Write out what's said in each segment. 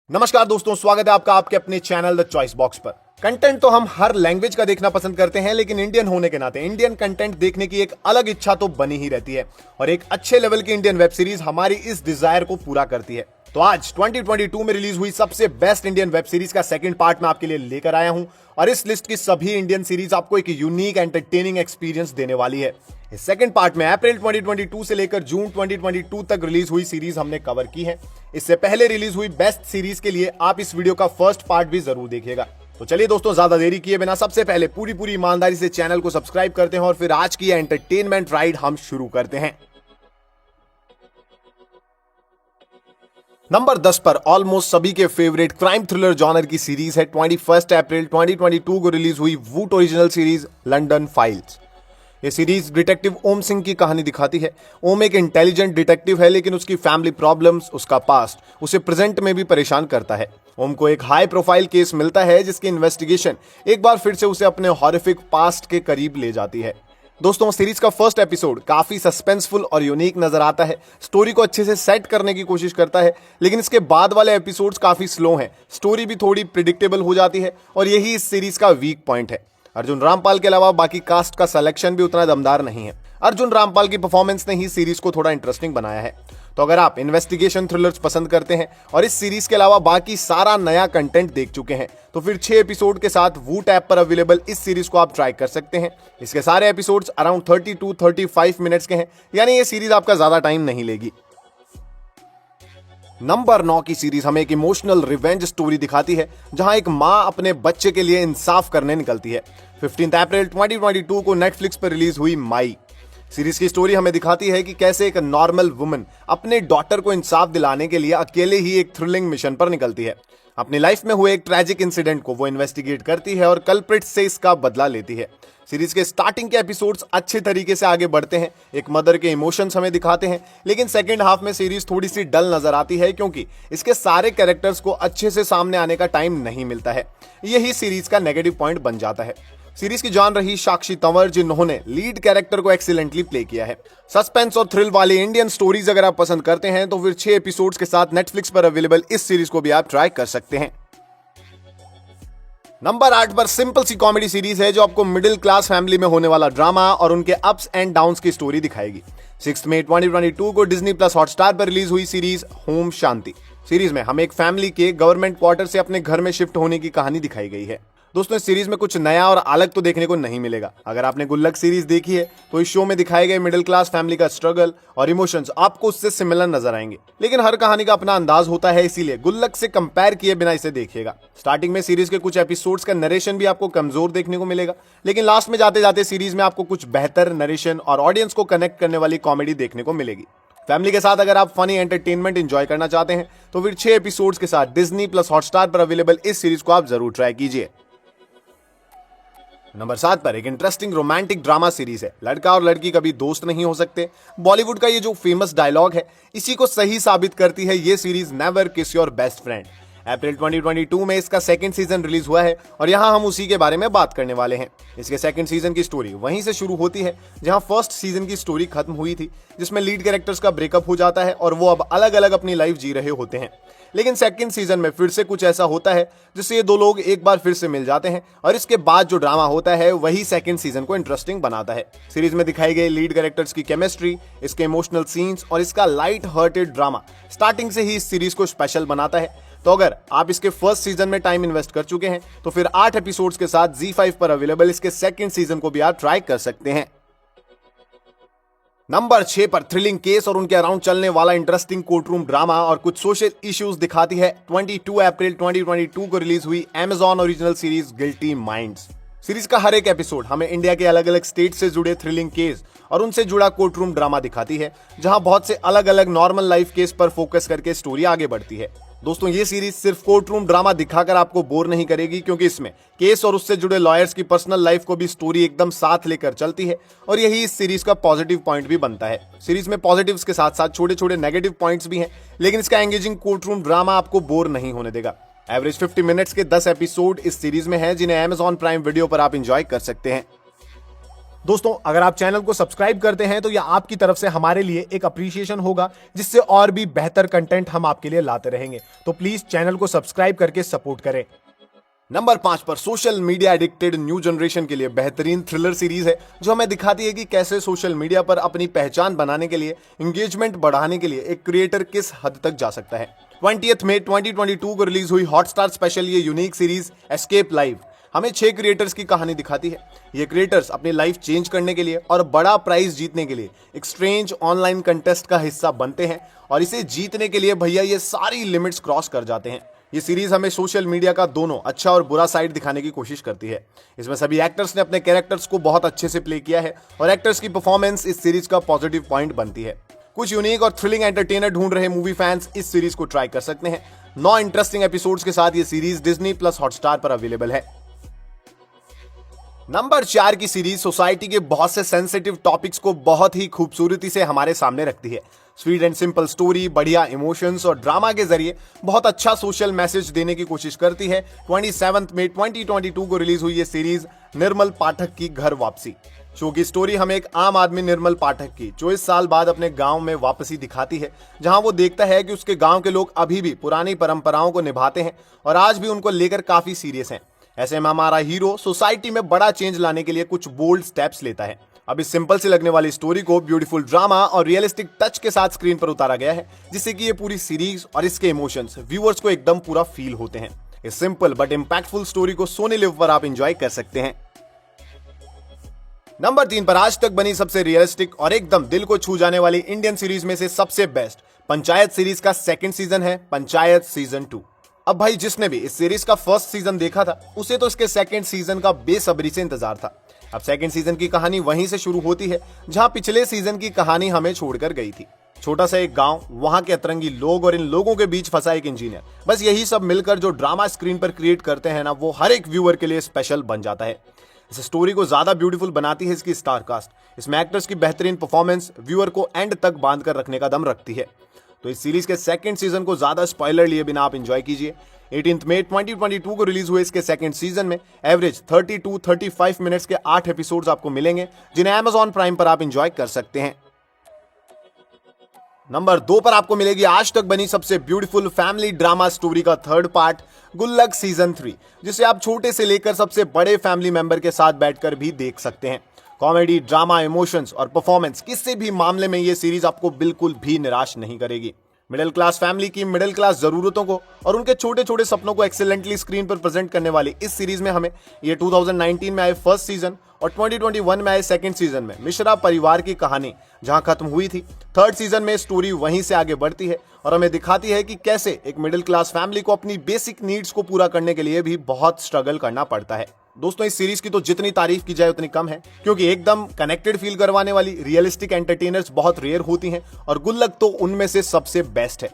नमस्कार दोस्तों, स्वागत है आपका आपके अपने चैनल द चॉइस बॉक्स पर। कंटेंट तो हम हर लैंग्वेज का देखना पसंद करते हैं, लेकिन इंडियन होने के नाते इंडियन कंटेंट देखने की एक अलग इच्छा तो बनी ही रहती है और एक अच्छे लेवल की इंडियन वेब सीरीज हमारी इस डिजायर को पूरा करती है। तो आज 2022 में रिलीज हुई सबसे बेस्ट इंडियन वेब सीरीज का सेकंड पार्ट मैं आपके लिए लेकर आया हूं और इस लिस्ट की सभी इंडियन सीरीज आपको एक यूनिक एंटरटेनिंग एक्सपीरियंस देने वाली है। इस सेकंड पार्ट में अप्रैल 2022 से लेकर जून 2022 तक रिलीज हुई सीरीज हमने कवर की है। इससे पहले रिलीज हुई बेस्ट सीरीज के लिए आप इस वीडियो का फर्स्ट पार्ट भी जरूर देखिएगा। तो चलिए दोस्तों, ज्यादा देरी किए बिना सबसे पहले पूरी ईमानदारी से चैनल को सब्सक्राइब करते हैं और फिर आज की एंटरटेनमेंट राइड हम शुरू करते हैं। नंबर 10 पर ऑलमोस्ट सभी के फेवरेट क्राइम थ्रिलर जॉनर की सीरीज है 21 अप्रैल 2022 को रिलीज हुई वूट ओरिजिनल सीरीज लंदन फाइल्स। ये सीरीज डिटेक्टिव ओम सिंह की कहानी दिखाती है। ओम एक इंटेलिजेंट डिटेक्टिव है, लेकिन उसकी फैमिली प्रॉब्लम्स, उसका पास्ट उसे प्रेजेंट में भी परेशान करता है। ओम को एक हाई प्रोफाइल केस मिलता है जिसकी इन्वेस्टिगेशन एक बार फिर से उसे अपने हॉरिफिक पास्ट के करीब ले जाती है। दोस्तों, सीरीज का फर्स्ट एपिसोड काफी सस्पेंसफुल और यूनिक नजर आता है। स्टोरी को अच्छे से सेट करने की कोशिश करता है, लेकिन इसके बाद वाले एपिसोड्स काफी स्लो हैं। स्टोरी भी थोड़ी प्रिडिक्टेबल हो जाती है और यही इस सीरीज का वीक पॉइंट है। अर्जुन रामपाल के अलावा बाकी कास्ट का सिलेक्शन भी उतना दमदार नहीं है। अर्जुन रामपाल की परफॉर्मेंस ने ही सीरीज को थोड़ा इंटरेस्टिंग बनाया है। तो अगर आप इन्वेस्टिगेशन थ्रिलर्स पसंद करते हैं और इस सीरीज के अलावा बाकी सारा नया कंटेंट देख चुके हैं, तो फिर 6 एपिसोड के साथ वूट ऐप पर अवेलेबल इस सीरीज को आप ट्राई कर सकते हैं। इसके सारे एपिसोड्स अराउंड 30 to 35 मिनट्स के हैं, यानी ये सीरीज आपका ज्यादा टाइम नहीं लेगी। नंबर 9 की सीरीज हमें एक इमोशनल रिवेंज स्टोरी दिखाती है, जहां एक मां अपने बच्चे के लिए इंसाफ करने निकलती है। 15 अप्रैल 2022 को नेटफ्लिक्स पर रिलीज हुई माई। सीरीज की स्टोरी हमें दिखाती है कि कैसे एक नॉर्मल वुमन अपने डॉटर को इंसाफ दिलाने के लिए अकेले ही एक थ्रिलिंग मिशन पर निकलती है। अपनी लाइफ में हुए एक ट्रैजिक इंसिडेंट को वो इन्वेस्टिगेट करती है और कल्प्रिट से इसका बदला लेती है। सीरीज के स्टार्टिंग के एपिसोड्स अच्छे तरीके से आगे बढ़ते हैं, एक मदर के इमोशंस हमें दिखाते हैं, लेकिन सेकंड हाफ में सीरीज थोड़ी सी डल नजर आती है क्योंकि इसके सारे कैरेक्टर्स को अच्छे से सामने आने का टाइम नहीं मिलता है। यही सीरीज का नेगेटिव पॉइंट बन जाता है। सीरीज की जान रही साक्षी तंवर, जिन्होंने लीड कैरेक्टर को एक्सीलेंटली प्ले किया है। सस्पेंस और थ्रिल वाली इंडियन स्टोरीज अगर आप पसंद करते हैं तो फिर 6 एपिसोड्स के साथ नेटफ्लिक्स पर अवेलेबल इस सीरीज को भी आप ट्राई कर सकते हैं। नंबर 8 पर सिंपल सी कॉमेडी सीरीज है जो आपको मिडिल क्लास फैमिली में होने वाला ड्रामा और उनके अप्स एंड डाउन्स की स्टोरी दिखाएगी। 6 मई 2022 को डिज्नी प्लस हॉटस्टार पर रिलीज हुई सीरीज होम शांति। सीरीज में हमें एक फैमिली के गवर्नमेंट क्वार्टर से अपने घर में शिफ्ट होने की कहानी दिखाई गई है। दोस्तों, इस सीरीज में कुछ नया और अलग तो देखने को नहीं मिलेगा। अगर आपने गुल्लक सीरीज देखी है तो इस शो में दिखाए गए मिडिल क्लास फैमिली का स्ट्रगल और इमोशंस आपको उससे सिमिलर नजर आएंगे, लेकिन हर कहानी का अपना अंदाज होता है, इसीलिए गुल्लक से कंपेयर किए बिना इसे देखिएगा। स्टार्टिंग में सीरीज के कुछ एपिसोड्स का नरेशन भी आपको कमजोर देखने को मिलेगा, लेकिन लास्ट में जाते जाते सीरीज में आपको कुछ बेहतर नरेशन और ऑडियंस को कनेक्ट करने वाली कॉमेडी देखने को मिलेगी। फैमिली के साथ अगर आप फनी एंटरटेनमेंट एंजॉय करना चाहते हैं तो फिर 6 एपिसोड्स के साथ डिज्नी प्लस हॉटस्टार पर अवेलेबल इस सीरीज को आप जरूर ट्राई कीजिए। नंबर 7 पर एक इंटरेस्टिंग रोमांटिक ड्रामा सीरीज है लड़का और लड़की कभी दोस्त नहीं हो सकते। बॉलीवुड का ये जो फेमस डायलॉग है, इसी को सही साबित करती है ये series never kiss your best friend. अप्रैल 2022 में इसका सेकंड सीजन रिलीज हुआ है और यहां हम उसी के बारे में बात करने वाले हैं। इसके सेकंड सीजन की स्टोरी वहीं से शुरू होती है जहां फर्स्ट सीजन की स्टोरी खत्म हुई थी, जिसमें लीड कैरेक्टर्स का ब्रेकअप हो जाता है और वो अब अलग अलग अपनी लाइफ जी रहे होते हैं। लेकिन सेकंड सीजन में फिर से कुछ ऐसा होता है जिससे ये दो लोग एक बार फिर से मिल जाते हैं और इसके बाद जो ड्रामा होता है वही सेकंड सीजन को इंटरेस्टिंग बनाता है। सीरीज में दिखाई गई लीड कैरेक्टर्स की केमिस्ट्री, इसके इमोशनल सीन्स और इसका लाइट हार्टेड ड्रामा स्टार्टिंग से ही इस सीरीज को स्पेशल बनाता है। तो अगर आप इसके फर्स्ट सीजन में टाइम इन्वेस्ट कर चुके हैं तो फिर 8 एपिसोड्स के साथ ZEE5 पर अवेलेबल इसके सेकंड सीजन को भी आप ट्राई कर सकते हैं। नंबर 6 पर थ्रिलिंग केस और उनके अराउंड चलने वाला इंटरेस्टिंग कोर्टरूम ड्रामा और कुछ सोशल इश्यूज दिखाती है 22 अप्रैल 2022 को रिलीज हुई Amazon original series guilty minds. Series का हर एक एपिसोड हमें इंडिया के अलग अलग स्टेट से जुड़े थ्रिलिंग केस और उनसे जुड़ा कोर्टरूम ड्रामा दिखाती है, जहां बहुत से अलग अलग नॉर्मल लाइफ केस पर फोकस करके स्टोरी आगे बढ़ती है। दोस्तों, ये सीरीज सिर्फ कोर्टरूम ड्रामा दिखाकर आपको बोर नहीं करेगी, क्योंकि इसमें केस और उससे जुड़े लॉयर्स की पर्सनल लाइफ को भी स्टोरी एकदम साथ लेकर चलती है और यही इस सीरीज का पॉजिटिव पॉइंट भी बनता है। सीरीज में पॉजिटिव्स के साथ साथ छोटे छोटे नेगेटिव पॉइंट्स भी हैं, लेकिन इसका एंगेजिंग कोर्टरूम ड्रामा आपको बोर नहीं होने देगा। एवरेज 50 मिनट्स के 10 एपिसोड इस सीरीज में हैं, जिन्हें Amazon प्राइम वीडियो पर आप एंजॉय कर सकते हैं। दोस्तों अगर आप चैनल को सब्सक्राइब करते हैं तो यह आपकी तरफ से हमारे लिए एक अप्रिसिएशन होगा, जिससे और भी बेहतर कंटेंट हम आपके लिए लाते रहेंगे। तो प्लीज चैनल को सब्सक्राइब करके सपोर्ट करें। नंबर 5 पर social media addicted new generation के लिए बेहतरीन थ्रिलर सीरीज है, जो हमें दिखाती है कि कैसे सोशल मीडिया पर अपनी पहचान बनाने के लिए, एंगेजमेंट बढ़ाने के लिए एक क्रिएटर किस हद तक जा सकता है। 20 मई 2022 को रिलीज हुई हॉटस्टार स्पेशल ये यूनिक सीरीज एस्केप लाइव हमें 6 क्रिएटर्स की कहानी दिखाती है। ये क्रिएटर्स अपनी लाइफ चेंज करने के लिए और बड़ा प्राइज जीतने के लिए एक स्ट्रेंज ऑनलाइन कंटेस्ट का हिस्सा बनते हैं, और इसे जीतने के लिए भैया ये सारी लिमिट्स क्रॉस कर जाते हैं। ये सीरीज हमें सोशल मीडिया का दोनों अच्छा और बुरा साइड दिखाने की कोशिश करती है। इसमें सभी एक्टर्स ने अपने कैरेक्टर्स को बहुत अच्छे से प्ले किया है, और एक्टर्स की परफॉर्मेंस इस सीरीज का पॉजिटिव पॉइंट बनती है। कुछ यूनिक और थ्रिलिंग एंटरटेनर ढूंढ रहे मूवी फैंस इस सीरीज को ट्राई कर सकते हैं। 9 इंटरेस्टिंग एपिसोड्स के साथ ये सीरीज डिज्नी प्लस हॉटस्टार पर अवेलेबल है। नंबर 4 की सीरीज सोसाइटी के बहुत से सेंसिटिव टॉपिक्स को बहुत ही खूबसूरती से हमारे सामने रखती है। स्वीट एंड सिंपल स्टोरी, बढ़िया इमोशंस और ड्रामा के जरिए बहुत अच्छा सोशल मैसेज देने की कोशिश करती है। 27 मई 2022 को रिलीज हुई ये सीरीज निर्मल पाठक की घर वापसी। शो की स्टोरी हमें एक आम आदमी निर्मल पाठक की 24 साल बाद अपने गांव में वापसी दिखाती है, जहां वो देखता है कि उसके गांव के लोग अभी भी पुरानी परंपराओं को निभाते हैं और आज भी उनको लेकर काफी सीरियस हैं। ऐसे में हमारा हीरो सोसाइटी में बड़ा चेंज लाने के लिए कुछ बोल्ड स्टेप्स लेता है। अब इस सिंपल सी लगने वाली स्टोरी को ब्यूटीफुल ड्रामा और रियलिस्टिक टच के साथ स्क्रीन पर उतारा गया है, जिससे कि ये पूरी सीरीज और इसके इमोशंस व्यूअर्स को एकदम पूरा फील होते हैं। इस सिंपल बट इंपैक्टफुल स्टोरी को सोनी लिव पर आप एंजॉय कर सकते हैं। नंबर 3 पर आज तक बनी सबसे रियलिस्टिक और एकदम दिल को छू जाने वाली इंडियन सीरीज में से सबसे बेस्ट पंचायत सीरीज का सेकंड सीजन है, पंचायत सीजन 2। अब भाई जिसने भी इस सीरीज का फर्स्ट सीजन देखा था, उसे तो इसके सेकंड सीजन का बेसब्री से इंतजार था। अब सेकंड सीजन की कहानी वहीं से शुरू होती है जहां पिछले सीजन की कहानी हमें छोड़कर गई थी। छोटा सा एक गांव, वहां के अतरंगी लोग और इन लोगों के बीच फंसा एक इंजीनियर, बस यही सब मिलकर जो ड्रामा स्क्रीन पर क्रिएट करते हैं ना, वो हर एक व्यूअर के लिए स्पेशल बन जाता है। इस स्टोरी को ज्यादा ब्यूटीफुल बनाती है इसकी स्टार कास्ट। इसमें एक्टर्स की बेहतरीन परफॉर्मेंस व्यूअर को एंड तक बांध कर रखने का दम रखती है। तो इस सीरीज के सेकंड सीजन को ज्यादा स्पॉइलर लिए बिना आप एंजॉय कीजिए। 18 मई 2022 को रिलीज हुए इसके सेकंड सीजन में एवरेज 30-35 मिनट्स के 8 एपिसोड्स आपको मिलेंगे, जिन्हें Amazon प्राइम पर आप एंजॉय कर सकते हैं। नंबर 2 पर आपको मिलेगी आज तक बनी सबसे ब्यूटीफुल फैमिली ड्रामा स्टोरी का थर्ड पार्ट, गुल्लक सीजन 3, जिसे आप छोटे से लेकर सबसे बड़े फैमिली मेंबर के साथ बैठकर भी देख सकते हैं। कॉमेडी, ड्रामा, इमोशंस और परफॉर्मेंस किसी भी मामले में यह सीरीज आपको बिल्कुल भी निराश नहीं करेगी। मिडिल क्लास फैमिली की मिडिल क्लास जरूरतों को और उनके छोटे छोटे सपनों को एक्सीलेंटली स्क्रीन पर प्रेजेंट करने वाली इस सीरीज में हमें ये 2019 में आए फर्स्ट सीजन और 2021 में आए सेकंड सीजन में मिश्रा परिवार की कहानी जहां खत्म हुई थी, थर्ड सीजन में स्टोरी वहीं से आगे बढ़ती है और हमें दिखाती है कि कैसे एक मिडिल क्लास फैमिली को अपनी बेसिक नीड्स को पूरा करने के लिए भी बहुत स्ट्रगल करना पड़ता है। दोस्तों इस सीरीज की तो जितनी तारीफ की जाए उतनी कम है, क्योंकि एकदम कनेक्टेड फील करवाने वाली रियलिस्टिक एंटरटेनर्स बहुत रेयर होती हैं और गुल्लक तो उनमें से सबसे बेस्ट है।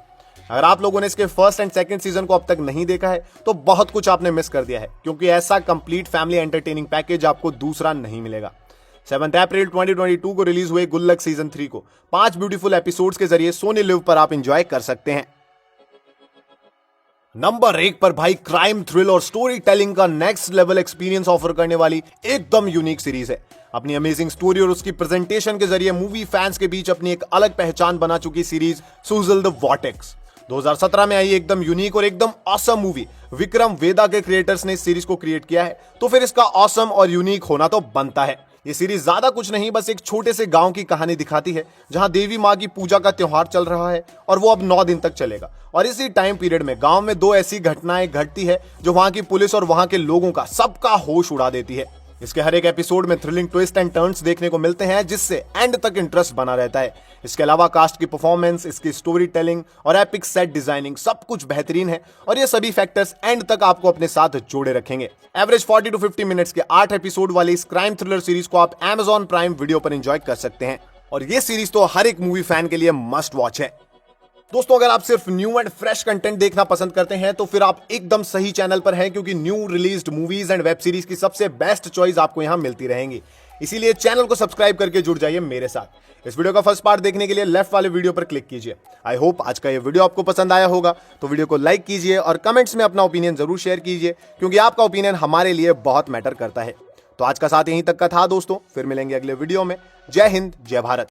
अगर आप लोगों ने इसके फर्स्ट एंड सेकंड सीजन को अब तक नहीं देखा है तो बहुत कुछ आपने मिस कर दिया है, क्योंकि ऐसा कंप्लीट फैमिली एंटरटेनिंग पैकेज आपको दूसरा नहीं मिलेगा। 7 अप्रैल 2022 को रिलीज हुए गुल्लक सीजन 3 को 5 ब्यूटीफुल एपिसोड्स के जरिए सोनी लिव पर आप एंजॉय कर सकते हैं। नंबर 1 पर भाई क्राइम, थ्रिल और स्टोरी टेलिंग का नेक्स्ट लेवल एक्सपीरियंस ऑफर करने वाली एकदम यूनिक सीरीज है। अपनी अमेजिंग स्टोरी और उसकी प्रेजेंटेशन के जरिए मूवी फैंस के बीच अपनी एक अलग पहचान बना चुकी सीरीज सूजल द वॉर्टेक्स 2017 में आई एकदम यूनिक और एकदम ऑसम मूवी विक्रम वेदा के क्रिएटर्स ने इस सीरीज को क्रिएट किया है, तो फिर इसका ऑसम और यूनिक होना तो बनता है। ये सीरीज ज्यादा कुछ नहीं, बस एक छोटे से गांव की कहानी दिखाती है जहां देवी माँ की पूजा का त्योहार चल रहा है और वो अब 9 दिन तक चलेगा। और इसी टाइम पीरियड में गांव में 2 ऐसी घटनाएं घटती है जो वहां की पुलिस और वहां के लोगों का सबका होश उड़ा देती है। इसके हर एक एपिसोड में थ्रिलिंग ट्विस्ट एंड टर्न्स देखने को मिलते हैं, जिससे एंड तक इंटरेस्ट बना रहता है। इसके अलावा कास्ट की परफॉर्मेंस, इसकी स्टोरी टेलिंग और एपिक सेट डिजाइनिंग सब कुछ बेहतरीन है और ये सभी फैक्टर्स एंड तक आपको अपने साथ जोड़े रखेंगे। एवरेज 40 to 50 मिनट्स के 8 एपिसोड वाली इस क्राइम थ्रिलर सीरीज को आप Amazon प्राइम वीडियो पर एंजॉय कर सकते हैं और ये सीरीज तो हर एक मूवी फैन के लिए मस्ट वॉच है। दोस्तों अगर आप सिर्फ न्यू एंड फ्रेश कंटेंट देखना पसंद करते हैं तो फिर आप एकदम सही चैनल पर हैं, क्योंकि new released movies and web series की सबसे बेस्ट चॉइस आपको यहां मिलती रहेंगी। इसीलिए चैनल को सब्सक्राइब करके जुड़ जाइए मेरे साथ। इस वीडियो का फर्स्ट पार्ट देखने के लिए लेफ्ट वाले वीडियो पर क्लिक कीजिए। आई होप आज का ये वीडियो आपको पसंद आया होगा, तो वीडियो को लाइक कीजिए और कमेंट्स में अपना ओपिनियन जरूर शेयर कीजिए, क्योंकि आपका ओपिनियन हमारे लिए बहुत मैटर करता है। तो आज का साथ यहीं तक का था दोस्तों, फिर मिलेंगे अगले वीडियो में। जय हिंद, जय भारत।